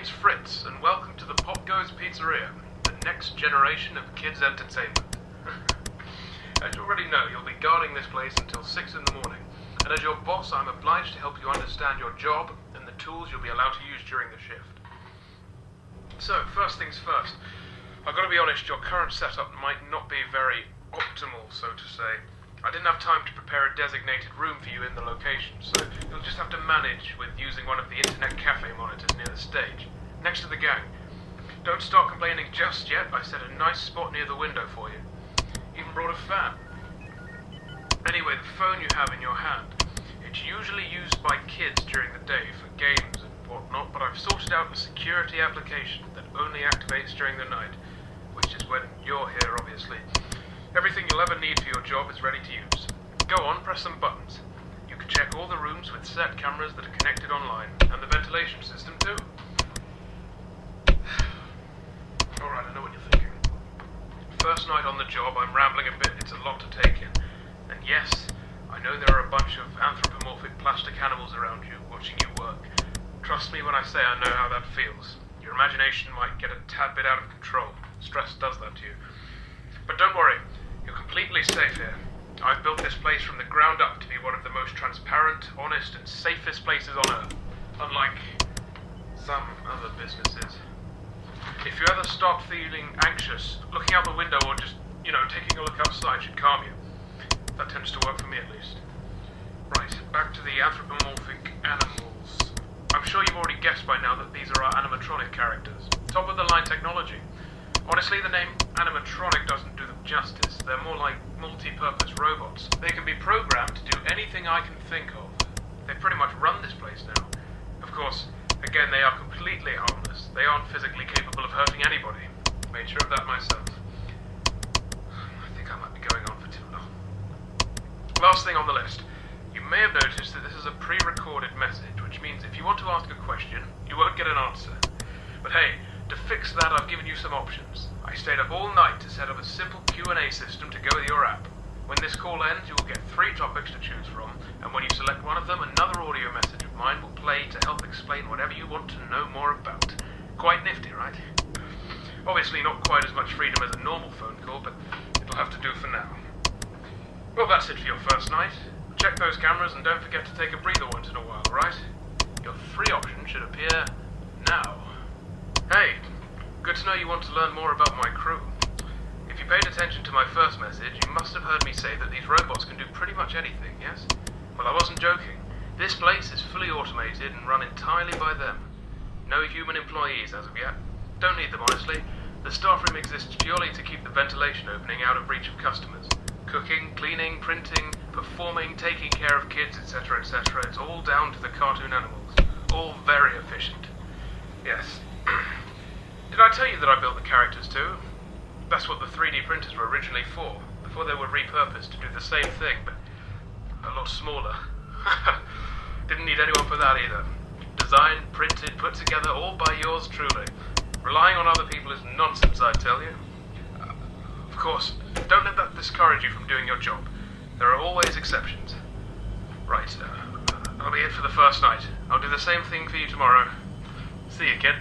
name's Fritz, and welcome to the POPGOES Pizzeria, the next generation of kids' entertainment. As you already know, you'll be guarding this place until 6 in the morning, and as your boss, I'm obliged to help you understand your job and the tools you'll be allowed to use during the shift. So, first things first, I've got to be honest, your current setup might not be very optimal, so to say. I didn't have time to prepare a designated room for you in the location, so you'll just have to manage with using one of the internet cafe monitors near the stage, next to the gang. Don't start complaining just yet, I set a nice spot near the window for you. Even brought a fan. Anyway, the phone you have in your hand, it's usually used by kids during the day for games and whatnot, but I've sorted out a security application that only activates during the night, which is when you're here, obviously. Everything you'll ever need for your job is ready to use. Go on, press some buttons. You can check all the rooms with set cameras that are connected online, and the ventilation system too. Alright, I know what you're thinking. First night on the job, I'm rambling a bit, it's a lot to take in. And yes, I know there are a bunch of anthropomorphic plastic animals around you, watching you work. Trust me when I say I know how that feels. Your imagination might get a tad bit out of control. Stress does that to you. But don't worry. You're completely safe here. I've built this place from the ground up to be one of the most transparent, honest, and safest places on Earth. Unlike some other businesses. If you ever start feeling anxious, looking out the window or just, taking a look outside should calm you. That tends to work for me at least. Right, back to the anthropomorphic animals. I'm sure you've already guessed by now that these are our animatronic characters. Top of the line technology. Honestly, the name animatronic doesn't do them justice. They're more like multi-purpose robots. They can be programmed to do anything I can think of. They pretty much run this place now. Of course, again, they are completely harmless. They aren't physically capable of hurting anybody. Made sure of that myself. I think I might be going on for too long. Last thing on the list. You may have noticed that this is a pre-recorded message, which means if you want to ask a question, you won't get an answer. But hey, to fix that, I've given you some options. I stayed up all night to set up a simple Q&A system to go with your app. When this call ends, you will get 3 topics to choose from, and when you select one of them, another audio message of mine will play to help explain whatever you want to know more about. Quite nifty, right? Obviously not quite as much freedom as a normal phone call, but it'll have to do for now. Well, that's it for your first night. Check those cameras and don't forget to take a breather once in a while, right? Your 3 options should appear now. Hey, good to know you want to learn more about my crew. If you paid attention to my first message, you must have heard me say that these robots can do pretty much anything, yes? Well, I wasn't joking. This place is fully automated and run entirely by them. No human employees as of yet. Don't need them, honestly. The staff room exists purely to keep the ventilation opening out of reach of customers. Cooking, cleaning, printing, performing, taking care of kids, etc., etc. It's all down to the cartoon animals. All very efficient. Yes. Did I tell you that I built the characters too? That's what the 3D printers were originally for, before they were repurposed to do the same thing, but a lot smaller. Didn't need anyone for that either. Designed, printed, put together, all by yours truly. Relying on other people is nonsense, I tell you. Of course, don't let that discourage you from doing your job. There are always exceptions. Right, that'll be it for the first night. I'll do the same thing for you tomorrow. See you, kid.